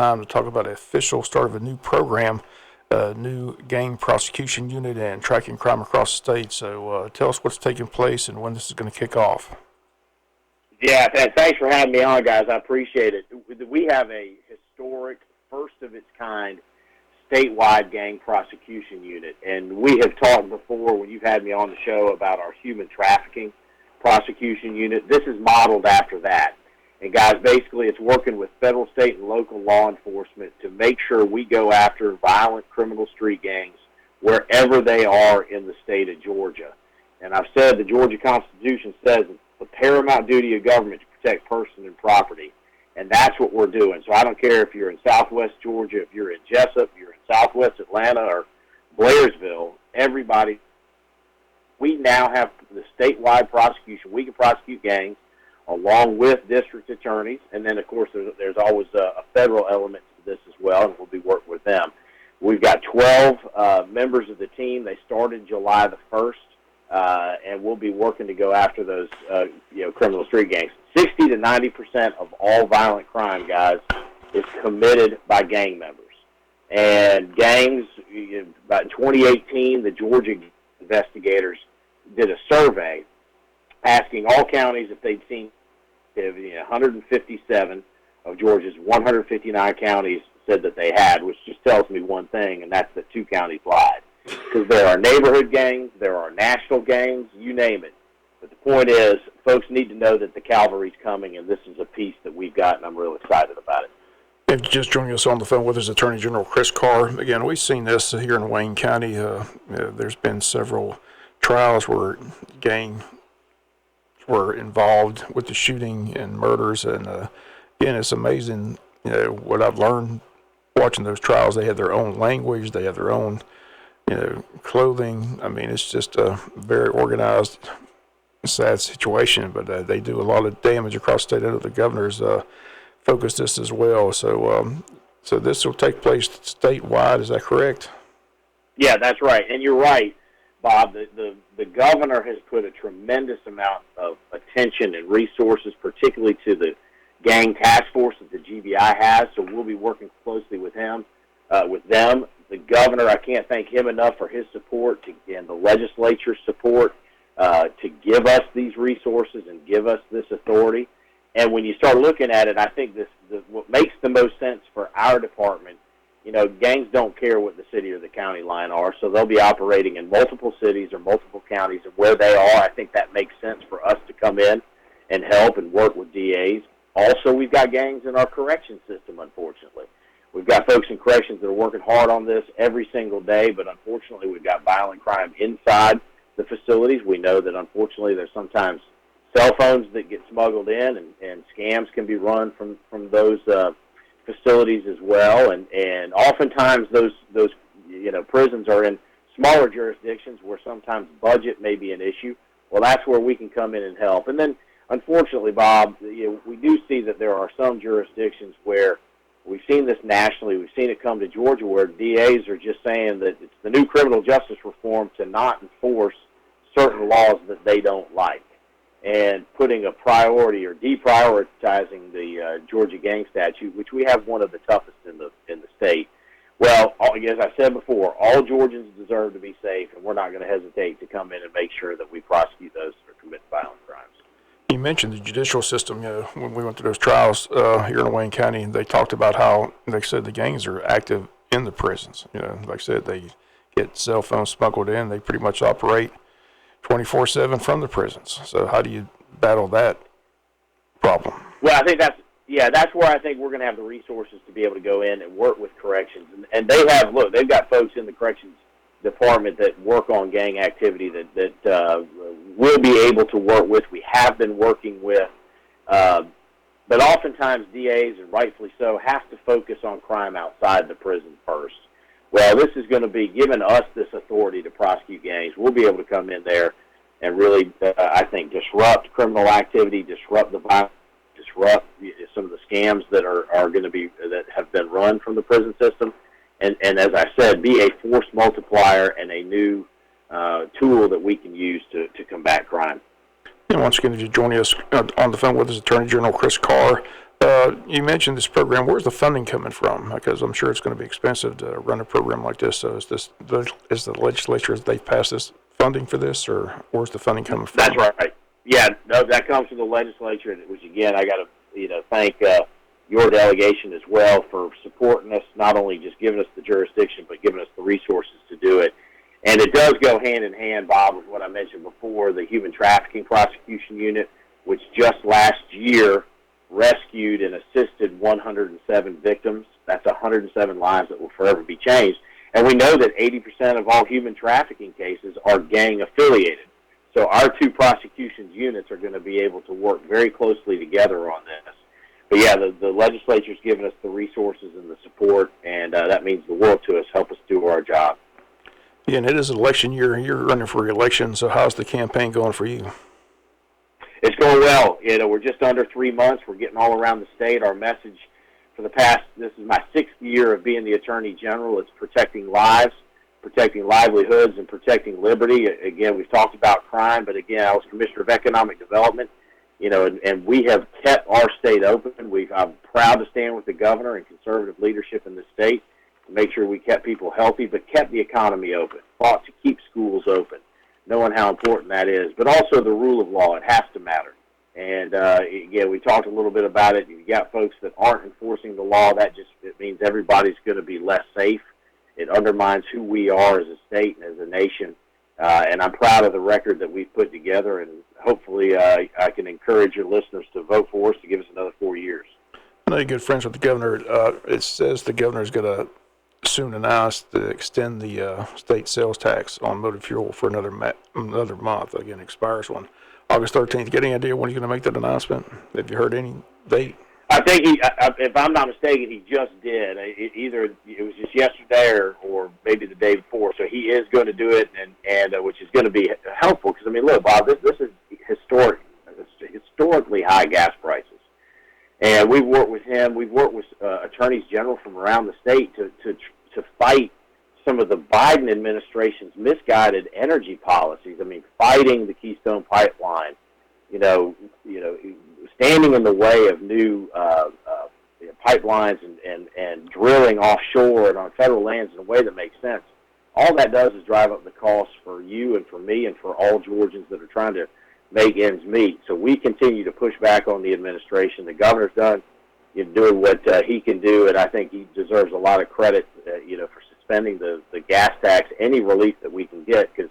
time to talk about the official start of a new program, new gang prosecution unit and tracking crime across the state. So tell us what's taking place and when this is going to kick off. Yeah, thanks for having me on, guys. I appreciate it. We have a historic, first-of-its-kind, statewide gang prosecution unit. And we have talked before when you've had me on the show about our human trafficking prosecution unit. This is modeled after that. And, guys, basically it's working with federal, state, and local law enforcement to make sure we go after violent criminal street gangs wherever they are in the state of Georgia. And I've said the Georgia Constitution says it's the paramount duty of government to protect person and property. And that's what we're doing. So I don't care if you're in southwest Georgia, if you're in Jessup, you're in southwest Atlanta or Blairsville, everybody. We now have the statewide prosecution. We can prosecute gangs along with district attorneys. And then, of course, there's always a federal element to this as well, and we'll be working with them. We've got 12 members of the team. They started July the 1st. And we'll be working to go after those, criminal street gangs. 60 to 90% of all violent crime, guys, is committed by gang members. And gangs, about 2018, the Georgia investigators did a survey asking all counties if they'd seen 157 of Georgia's 159 counties said that they had, which just tells me one thing, and that's that 2 counties lied. Because there are neighborhood gangs, there are national gangs, you name it. But the point is, folks need to know that the cavalry's coming, and this is a piece that we've got, and I'm real excited about it. And just joining us on the phone with us, Attorney General Chris Carr. Again, we've seen this here in Wayne County. There's been several trials where gangs were involved with the shooting and murders, and again, it's amazing. What I've learned watching those trials. They have their own language, they have their own clothing. I mean, it's just a very organized, sad situation, but they do a lot of damage across the state. I know the governor's focused this as well. So this will take place statewide, is that correct? Yeah, that's right. And you're right, Bob. The governor has put a tremendous amount of attention and resources, particularly to the gang task force that the GBI has, so we'll be working closely with him, with them. The governor, I can't thank him enough for his support and the legislature's support to give us these resources and give us this authority. And when you start looking at it, I think what makes the most sense for our department, gangs don't care what the city or the county line are, so they'll be operating in multiple cities or multiple counties, and where they are, I think that makes sense for us to come in and help and work with DAs. Also, we've got gangs in our correction system, unfortunately. We've got folks in corrections that are working hard on this every single day, but unfortunately we've got violent crime inside the facilities. We know that unfortunately there's sometimes cell phones that get smuggled in, and scams can be run from those facilities as well. And oftentimes those prisons are in smaller jurisdictions where sometimes budget may be an issue. Well, that's where we can come in and help. And then, unfortunately, Bob, we do see that there are some jurisdictions where we've seen this nationally. We've seen it come to Georgia where DAs are just saying that it's the new criminal justice reform to not enforce certain laws that they don't like, and putting a priority or deprioritizing the Georgia gang statute, which we have one of the toughest in the state. Well, as I said before, all Georgians deserve to be safe, and we're not going to hesitate to come in and make sure that we prosecute those that commit violent crimes. You mentioned the judicial system. When we went through those trials here in Wayne County, they talked about how they said the gangs are active in the prisons. Like I said, they get cell phones smuggled in. They pretty much operate 24/7 from the prisons. So how do you battle that problem? Well, I think that's where I think we're going to have the resources to be able to go in and work with corrections. And they've got folks in the corrections department that work on gang activity that we'll be able to work with. We have been working with, but oftentimes DAs, and rightfully so, have to focus on crime outside the prison first. Well, this is going to be giving us this authority to prosecute gangs. We'll be able to come in there and really, I think, disrupt criminal activity, disrupt the violence, disrupt some of the scams that that have been run from the prison system. And as I said, be a force multiplier and a new tool that we can use to combat crime. And once again, if you're joining us on the phone with us, Attorney General Chris Carr. You mentioned this program. Where's the funding coming from? Because I'm sure it's going to be expensive to run a program like this. So is the legislature, as they've passed this funding for this, or where's the funding coming from? That's right. Yeah, no, that comes from the legislature, which again, I got to thank your delegation as well for supporting us, not only just giving us the jurisdiction, but giving us the resources to do it. And it does go hand in hand, Bob, with what I mentioned before, the Human Trafficking Prosecution Unit, which just last year rescued and assisted 107 victims. That's 107 lives that will forever be changed. And we know that 80% of all human trafficking cases are gang affiliated. So our two prosecutions units are going to be able to work very closely together on this. But yeah, the legislature's given us the resources and the support, and that means the world to us. Help us do our job. Yeah, and it is election year. You're running for re-election, so how's the campaign going for you? It's going well. We're just under 3 months. We're getting all around the state. Our message for this is my 6th year of being the Attorney General. It's protecting lives, protecting livelihoods, and protecting liberty. Again, we've talked about crime, but again, I was Commissioner of Economic Development, and we have kept our state open. I'm proud to stand with the governor and conservative leadership in the state to make sure we kept people healthy, but kept the economy open, fought to keep schools open, knowing how important that is, but also the rule of law. It has to matter. And, again, we talked a little bit about it. You got folks that aren't enforcing the law. It means everybody's going to be less safe. It undermines who we are as a state and as a nation. And I'm proud of the record that we've put together, and hopefully I can encourage your listeners to vote for us to give us another 4 years. I know you're good friends with the governor. It says the governor is going to soon announce to extend the state sales tax on motor fuel for another month. Again, expires on August 13th. Get any idea when he's going to make that announcement? Have you heard any date? I think if I'm not mistaken, he just did. Either it was just yesterday or maybe the day before. So he is going to do it, and which is going to be helpful because look, Bob, this is historically high gas prices, and we've worked with him. We've worked with attorneys general from around the state to fight some of the Biden administration's misguided energy policies. Fighting the Keystone Pipeline. Standing in the way of new pipelines and drilling offshore and on federal lands in a way that makes sense. All that does is drive up the costs for you and for me and for all Georgians that are trying to make ends meet. So we continue to push back on the administration. The governor's done doing what he can do, and I think he deserves a lot of credit, for suspending the gas tax, any relief that we can get, because,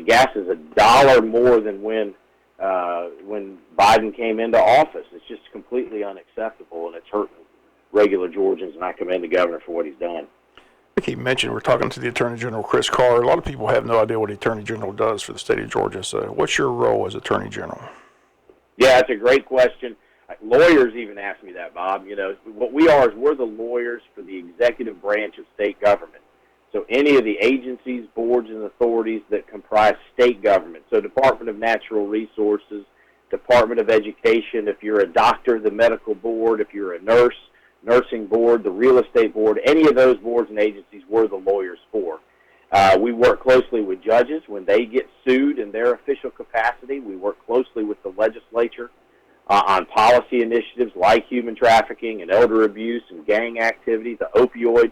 gas is $1 more than when Biden came into office. It's just completely unacceptable, and it's hurting regular Georgians, and I commend the governor for what he's done. I keep mentioning we're talking to the Attorney General, Chris Carr. A lot of people have no idea what the Attorney General does for the state of Georgia. So what's your role as Attorney General? Yeah, that's a great question. Lawyers even ask me that, Bob. What we are is we're the lawyers for the executive branch of state government. So any of the agencies, boards, and authorities that comprise state government. So Department of Natural Resources, Department of Education, if you're a doctor, the medical board, if you're a nurse, nursing board, the real estate board, any of those boards and agencies we're the lawyers for. We work closely with judges when they get sued in their official capacity. We work closely with the legislature on policy initiatives like human trafficking and elder abuse and gang activity, the opioid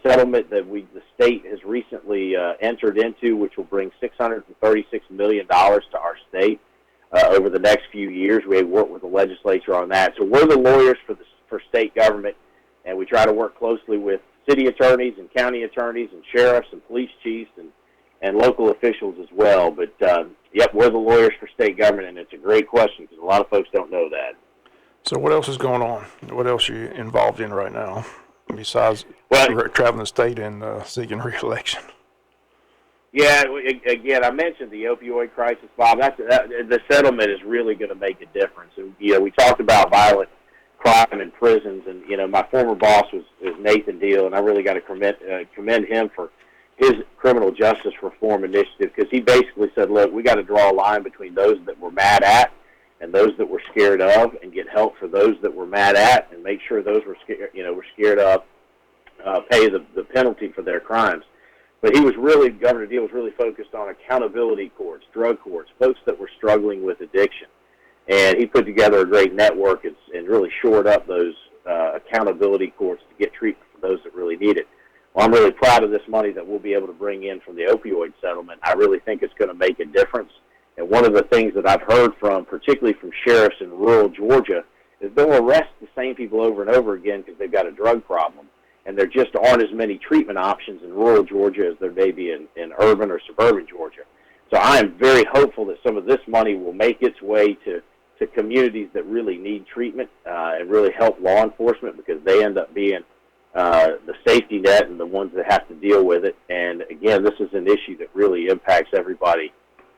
settlement that the state has recently entered into, which will bring $636 million to our state over the next few years. We work with the legislature on that. So we're the lawyers for state government, and we try to work closely with city attorneys and county attorneys and sheriffs and police chiefs and local officials as well. But, yep, we're the lawyers for state government, and it's a great question because a lot of folks don't know that. So what else is going on? What else are you involved in right now besides traveling the state and seeking re-election? Yeah, again, I mentioned the opioid crisis, Bob. The settlement is really going to make a difference. And, we talked about violent crime in prisons, and, my former boss was Nathan Deal, and I really got to commend him for his criminal justice reform initiative, because he basically said, look, we got to draw a line between those that we're mad at and those that we're scared of, and get help for those that we're mad at, and make sure those we're scared of pay the penalty for their crimes. But Governor Deal was really focused on accountability courts, drug courts, folks that were struggling with addiction. And he put together a great network and really shored up those accountability courts to get treatment for those that really need it. Well, I'm really proud of this money that we'll be able to bring in from the opioid settlement. I really think it's going to make a difference. And one of the things that I've heard from, particularly from sheriffs in rural Georgia, is they'll arrest the same people over and over again because they've got a drug problem. And there just aren't as many treatment options in rural Georgia as there may be in urban or suburban Georgia. So I am very hopeful that some of this money will make its way to communities that really need treatment and really help law enforcement, because they end up being the safety net and the ones that have to deal with it. And again, this is an issue that really impacts everybody.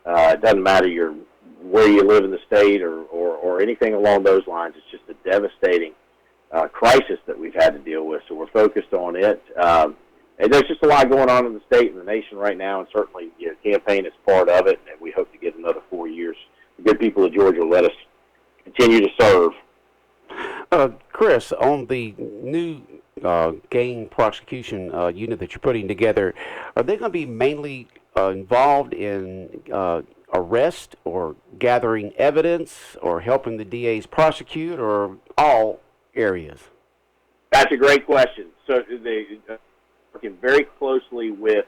It doesn't matter where you live in the state or anything along those lines. It's just a devastating crisis that we've had to deal with. So we're focused on it. And there's just a lot going on in the state and the nation right now, and certainly campaign is part of it, and we hope to get another 4 years. The good people of Georgia will let us continue to serve. Chris, on the new gang prosecution unit that you're putting together, are they going to be mainly involved in arrest or gathering evidence or helping the DAs prosecute, or all areas? That's a great question. So they working very closely with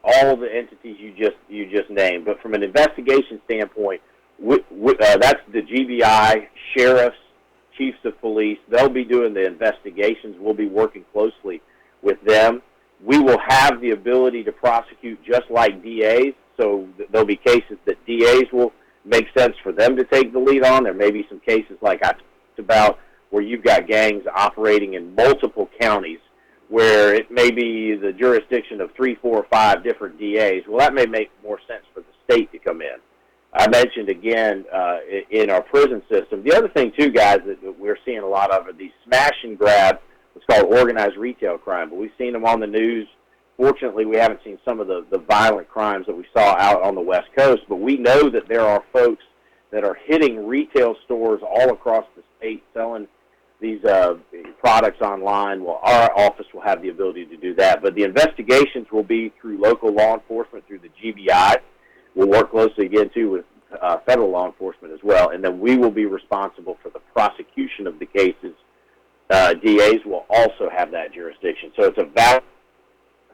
all the entities you just named, but from an investigation standpoint, that's the GBI, sheriffs, chiefs of police. They'll be doing the investigations. We'll be working closely with them. We will have the ability to prosecute just like DAs, so there'll be cases that DAs will make sense for them to take the lead on. There may be some cases like I talked about where you've got gangs operating in multiple counties where it may be the jurisdiction of 3, 4, or 5 different DAs. Well, that may make more sense for the state to come in. I mentioned again in our prison system. The other thing, too, guys, that we're seeing a lot of are these smash and grab, what's called organized retail crime. But we've seen them on the news. Fortunately, we haven't seen some of the violent crimes that we saw out on the West Coast. But we know that there are folks that are hitting retail stores all across the state selling these products online. Well, our office will have the ability to do that. But the investigations will be through local law enforcement, through the GBI. We'll work closely again, too, with federal law enforcement as well. And then we will be responsible for the prosecution of the cases. DAs will also have that jurisdiction. So it's a valid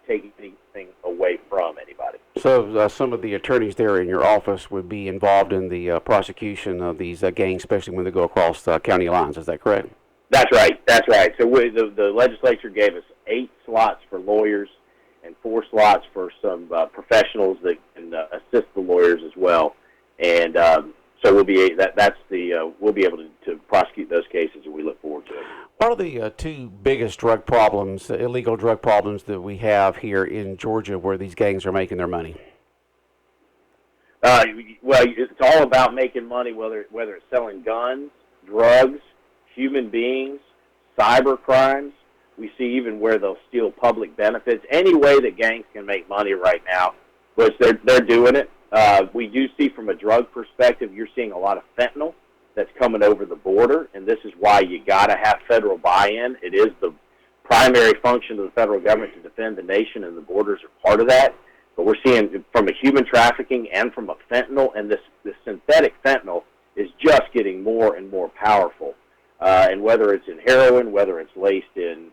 taking anything away from anybody. So some of the attorneys there in your office would be involved in the prosecution of these gangs, especially when they go across county lines. Is that correct? That's right. That's right. So the legislature gave us 8 slots for lawyers and 4 slots for some professionals that can assist the lawyers as well. And so we'll be able to prosecute those cases, and we look forward to it. What are the 2 biggest drug problems, illegal drug problems that we have here in Georgia where these gangs are making their money? Well, it's all about making money, whether it's selling guns, drugs, human beings, cyber crimes. We see even where they'll steal public benefits. Any way that gangs can make money right now, which they're doing it. We do see from a drug perspective, you're seeing a lot of fentanyl that's coming over the border, and this is why you got to have federal buy-in. It is the primary function of the federal government to defend the nation, and the borders are part of that. But we're seeing from a human trafficking and from a fentanyl, and this synthetic fentanyl is just getting more and more powerful. And whether it's in heroin, whether it's laced in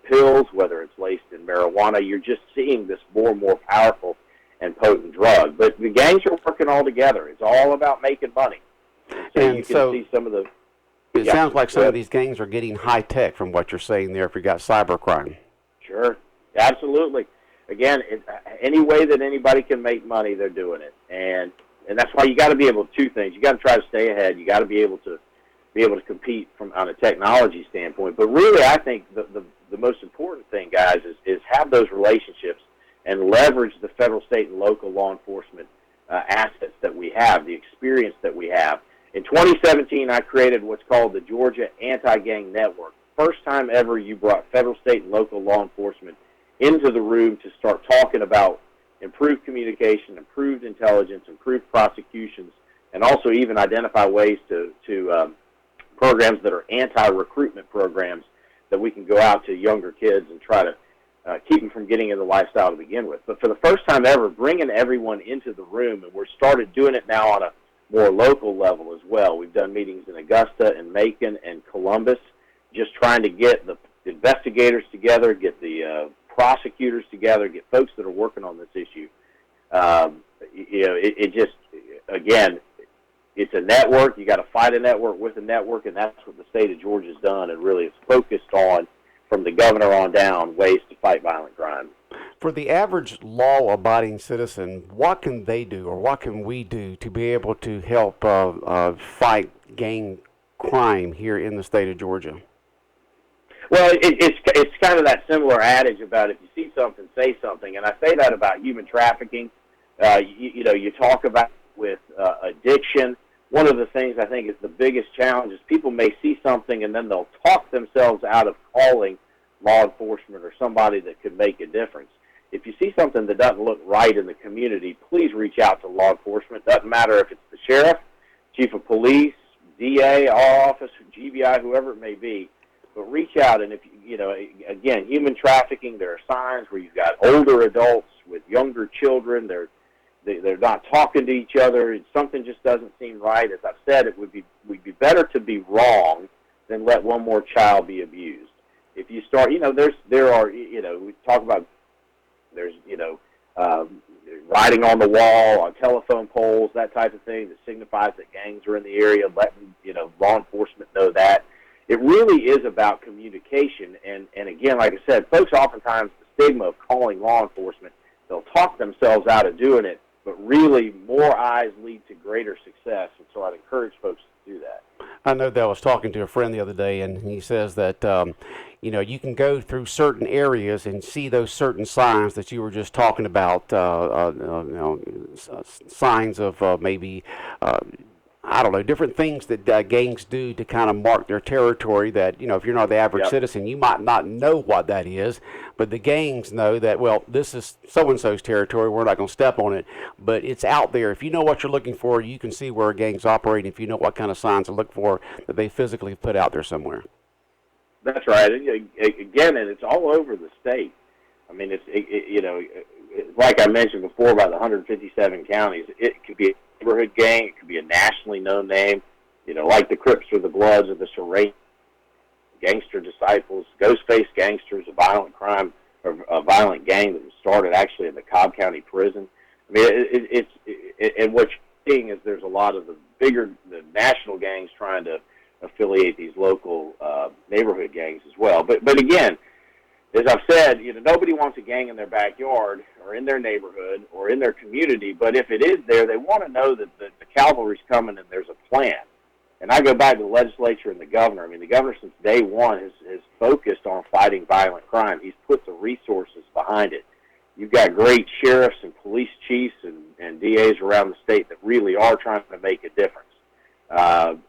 pills, whether it's laced in marijuana, you're just seeing this more and more powerful and potent drug. But the gangs are working all together. It's all about making money. So you can see some of the... It sounds like some of these gangs are getting high-tech from what you're saying there if you got cybercrime. Sure. Absolutely. Again, any way that anybody can make money, they're doing it. And that's why you got to be able to 2 things. You got to try to stay ahead. You got to be able to compete on a technology standpoint. But really, I think the most important thing, guys, is have those relationships and leverage the federal, state, and local law enforcement assets that we have, the experience that we have. In 2017, I created what's called the Georgia Anti-Gang Network. First time ever you brought federal, state, and local law enforcement into the room to start talking about improved communication, improved intelligence, improved prosecutions, and also even identify ways to programs that are anti-recruitment programs that we can go out to younger kids and try to keep them from getting into the lifestyle to begin with. But for the first time ever, bringing everyone into the room, and we're started doing it now on a more local level as well. We've done meetings in Augusta and Macon and Columbus, just trying to get the investigators together, get the prosecutors together, get folks that are working on this issue. It just, again, it's a network. You got to fight a network with a network, and that's what the state of Georgia's done, and really is focused on, from the governor on down, ways to fight violent crime. For the average law-abiding citizen, what can they do, or what can we do to be able to help fight gang crime here in the state of Georgia? Well, it's kind of that similar adage about if you see something, say something, and I say that about human trafficking. You talk about with addiction. One of the things I think is the biggest challenge is people may see something and then they'll talk themselves out of calling law enforcement or somebody that could make a difference. If you see something that doesn't look right in the community, please reach out to law enforcement. Doesn't matter if it's the sheriff, chief of police, DA, our office, GBI, whoever it may be. But reach out, and if again, human trafficking, there are signs where you've got older adults with younger children. They're not talking to each other. Something just doesn't seem right. As I've said, it would be better to be wrong than let one more child be abused. If you start, we talk about there's writing on the wall, on telephone poles, that type of thing that signifies that gangs are in the area, letting law enforcement know that. It really is about communication, and again, like I said, folks oftentimes the stigma of calling law enforcement, they'll talk themselves out of doing it, but really more eyes lead to greater success, and so I'd encourage folks to do that. I know that I was talking to a friend the other day, and he says that you can go through certain areas and see those certain signs that you were just talking about, signs of maybe I don't know, different things that gangs do to kind of mark their territory that, if you're not the average citizen, you might not know what that is, but the gangs know that, well, this is so-and-so's territory, we're not going to step on it, but it's out there. If you know what you're looking for, you can see where a gang's operating, if you know what kind of signs to look for that they physically put out there somewhere. That's right. Again, and it's all over the state. I mean, it's like I mentioned before about the 157 counties, it could be a neighborhood gang, it could be a nationally known name, like the Crips or the Bloods or the Serene Gangster Disciples, Ghostface Gangsters, a violent crime or a violent gang that was started actually in the Cobb County Prison. I mean, and what you're seeing is there's a lot of the national gangs trying to affiliate these local neighborhood gangs as well. But again, as I've said, nobody wants a gang in their backyard or in their neighborhood or in their community, but if it is there, they want to know that the cavalry's coming and there's a plan. And I go back to the legislature and the governor. I mean, the governor since day one has focused on fighting violent crime. He's put the resources behind it. You've got great sheriffs and police chiefs and DAs around the state that really are trying to make a difference.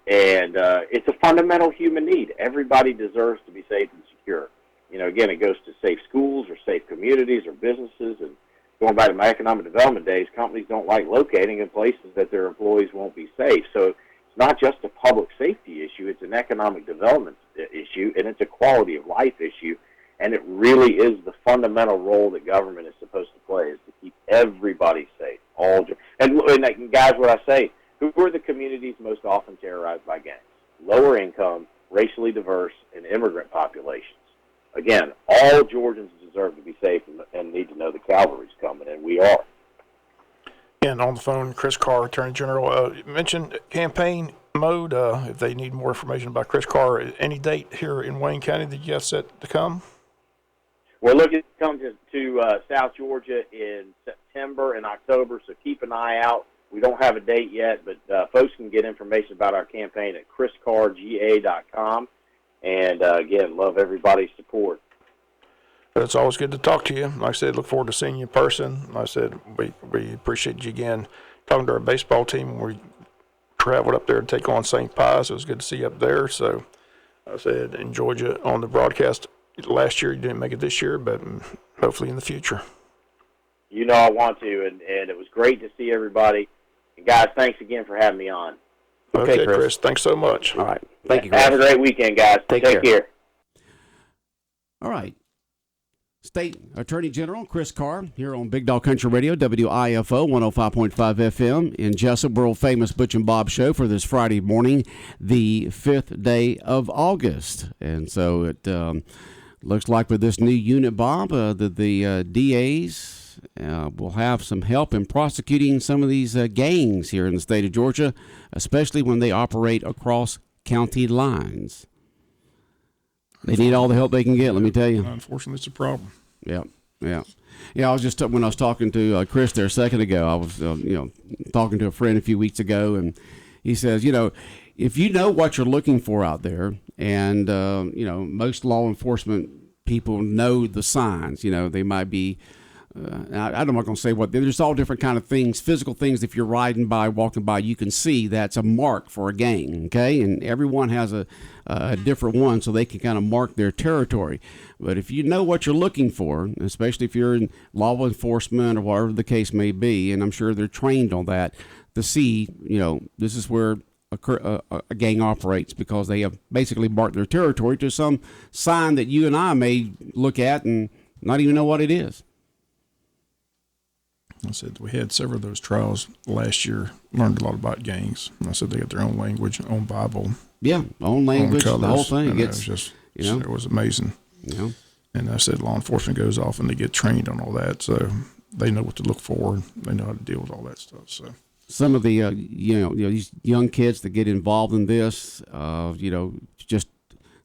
It's a fundamental human need. Everybody deserves to be safe and secure. Again, it goes to safe schools or safe communities or businesses. And going back to my economic development days, companies don't like locating in places that their employees won't be safe. So it's not just a public safety issue. It's an economic development issue, and it's a quality of life issue. And it really is the fundamental role that government is supposed to play, is to keep everybody safe. And guys, what I say, who are the communities most often terrorized by gangs? Lower income, racially diverse, and immigrant populations. Again, all Georgians deserve to be safe and need to know the cavalry's coming, and we are. And on the phone, Chris Carr, Attorney General. You mentioned campaign mode. If they need more information about Chris Carr, any date here in Wayne County that you have set to come? We're looking to come to South Georgia in September and October, so keep an eye out. We don't have a date yet, but folks can get information about our campaign at chriscarga.com. And, again, love everybody's support. But it's always good to talk to you. Like I said, look forward to seeing you in person. Like I said, we appreciate you again talking to our baseball team when we traveled up there to take on St. Pius. It was good to see you up there. So I said, enjoyed you on the broadcast last year. You didn't make it this year, but hopefully in the future. I want to, and it was great to see everybody. And, guys, thanks again for having me on. Okay, Chris. Thanks so much. All right. Thank you, Chris. Have a great weekend, guys. Take care. All right. State Attorney General Chris Carr here on Big Dog Country Radio, WIFO 105.5 FM in Jessup, world famous Butch and Bob Show for this Friday morning, the 5th day of August. And so it looks like with this new unit, Bob, the DAs will have some help in prosecuting some of these gangs here in the state of Georgia, especially when they operate across county lines. They need all the help they can get, let me tell you. Unfortunately, it's a problem. Yeah. I was just when I was talking to Chris there a second ago. I was talking to a friend a few weeks ago, and he says, if you know what you're looking for out there, and most law enforcement people know the signs. They might be. I'm not going to say what. There's all different kind of things, physical things. If you're riding by, walking by, you can see that's a mark for a gang. Okay, and everyone has a different one, so they can kind of mark their territory. But if you know what you're looking for, especially if you're in law enforcement or whatever the case may be, and I'm sure they're trained on that, to see, this is where a gang operates, because they have basically marked their territory to some sign that you and I may look at and not even know what it is. I said we had several of those trials last year, learned a lot about gangs. And I said they got their own language, own Bible. Yeah, own language, the whole thing. It was just, it was amazing. And I said law enforcement goes off and they get trained on all that, so they know what to look for and they know how to deal with all that stuff. So some of the these young kids that get involved in this, just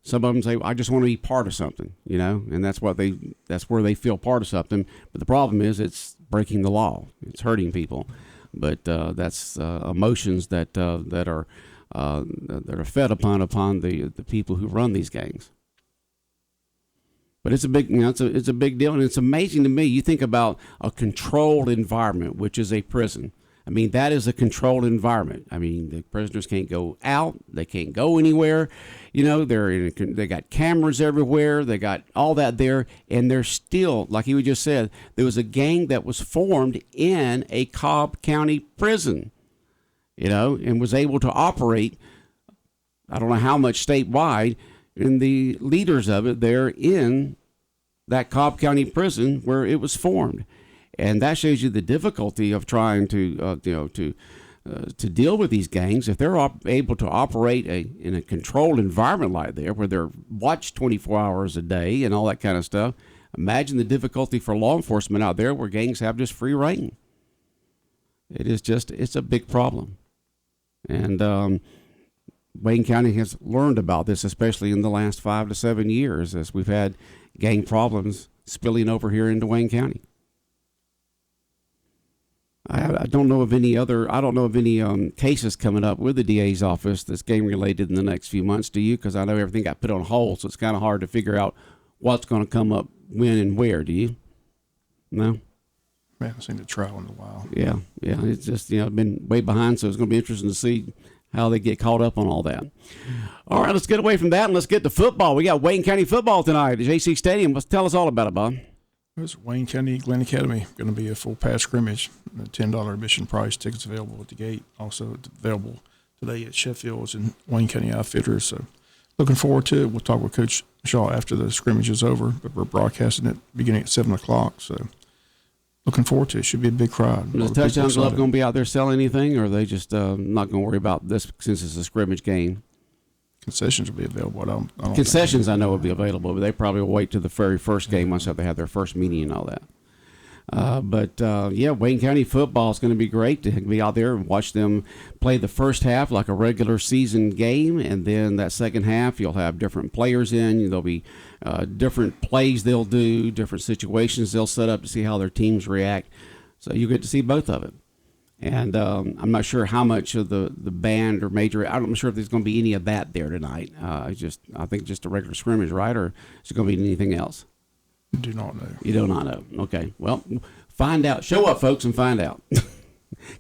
some of them say, I just want to be part of something, and that's where they feel part of something. But the problem is it's breaking the law. It's hurting people. But that's emotions that are fed upon the people who run these gangs. But it's a big, it's a big deal, and it's amazing to me. You think about a controlled environment, which is a prison. I mean, that is a controlled environment. I mean, the prisoners can't go out. They can't go anywhere. They got cameras everywhere. They got all that there. And they're still, like you just said, there was a gang that was formed in a Cobb County prison, and was able to operate, I don't know how much statewide, and the leaders of it there in that Cobb County prison where it was formed. And that shows you the difficulty of trying to deal with these gangs. If they're able to operate in a controlled environment like there, where they're watched 24 hours a day and all that kind of stuff, imagine the difficulty for law enforcement out there where gangs have just free reign. It's a big problem. And Wayne County has learned about this, especially in the last 5 to 7 years, as we've had gang problems spilling over here into Wayne County. I don't know of any cases coming up with the DA's office that's gang related in the next few months. Do you? Because I know everything got put on hold, so it's kind of hard to figure out what's going to come up when and where. Do you? No? I haven't seen the trial in a while. Yeah. It's just, I've been way behind, so it's going to be interesting to see how they get caught up on all that. All right, let's get away from that and let's get to football. We got Wayne County football tonight at JC Stadium. Tell us all about it, Bob. It's Wayne County Glen Academy. Going to be a full pass scrimmage. A $10 admission price. Tickets available at the gate. Also available today at Sheffield's and Wayne County Outfitters. So looking forward to it. We'll talk with Coach Shaw after the scrimmage is over. But we're broadcasting it beginning at 7 o'clock. So looking forward to it. Should be a big crowd. Is the Touchdown Club going to be out there selling anything, or are they just not going to worry about this since it's a scrimmage game? Concessions will be available. I don't Concessions I know will be available, but they probably will wait to the very first game once they have their first meeting and all that. Wayne County football is going to be great to be out there and watch them play the first half like a regular season game, and then that second half you'll have different players in. There'll be different plays they'll do, different situations they'll set up to see how their teams react. So you get to see both of it. And I'm not sure how much of the band or major. I'm not sure if there's going to be any of that there tonight. I think just a regular scrimmage, right? Or is it going to be anything else? Do not know. You do not know. Okay. Well, find out. Show up, folks, and find out.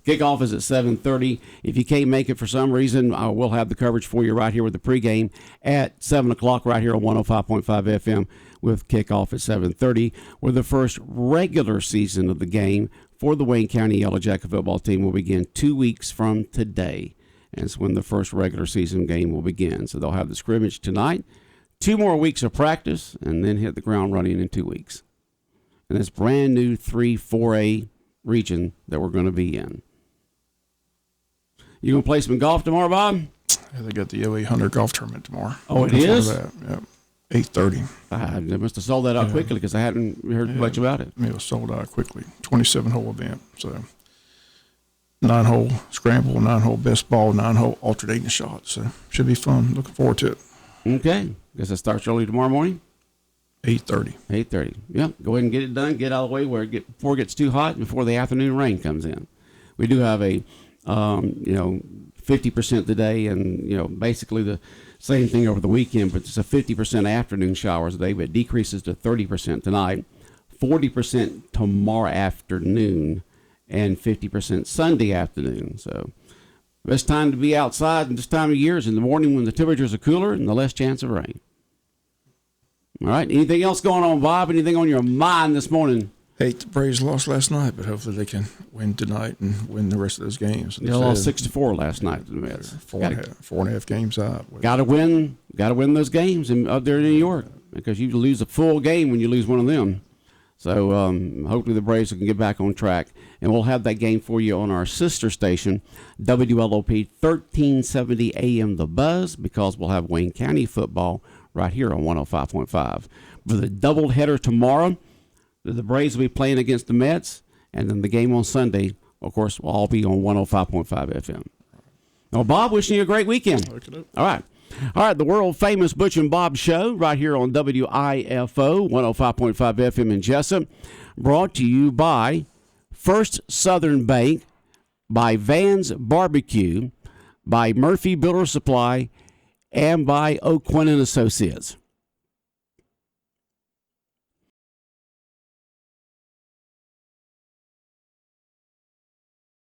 Kickoff is at 7:30. If you can't make it for some reason, we'll have the coverage for you right here with the pregame at 7 o'clock right here on 105.5 FM with kickoff at 7:30, where the first regular season of the game for the Wayne County Yellow Jacket football team will begin 2 weeks from today. And it's when the first regular season game will begin. So they'll have the scrimmage tonight, 2 more weeks of practice, and then hit the ground running in 2 weeks. in this brand new 3-4A region that we're going to be in. You going to play some golf tomorrow, Bob? Yeah, they got the 0800 golf tournament tomorrow. Oh, it Looking forward is? to that. Yep. 8:30. They must have sold that out quickly because I hadn't heard much about it. It was sold out quickly. 27-hole event. So 9-hole scramble, 9-hole best ball, 9-hole alternating shots. So should be fun. Looking forward to it. Okay. Guess it starts early tomorrow morning? 8:30. 8:30. Yeah. Go ahead and get it done. Get out of the way before it gets too hot and before the afternoon rain comes in. We do have a 50% today, and basically the same thing over the weekend, but it's a 50% afternoon showers today, but it decreases to 30% tonight, 40% tomorrow afternoon, and 50% Sunday afternoon. So best time to be outside in this time of year is in the morning when the temperatures are cooler and the less chance of rain. All right. Anything else going on, Bob? Anything on your mind this morning? The Braves lost last night, but hopefully they can win tonight and win the rest of those games. They lost 6-4 last night to the Mets. 4.5 games out. Got to win those games up there in New York, because you lose a full game when you lose one of them. So hopefully the Braves can get back on track, and we'll have that game for you on our sister station, WLOP 1370 AM The Buzz, because we'll have Wayne County football right here on 105.5. For the doubleheader tomorrow, the Braves will be playing against the Mets, and then the game on Sunday, of course, will all be on 105.5 FM. Well, Bob, wishing you a great weekend. All right. The world-famous Butch and Bob Show right here on WIFO 105.5 FM in Jessup, brought to you by First Southern Bank, by Van's Barbecue, by Murphy Builder Supply, and by O'Quinn & Associates.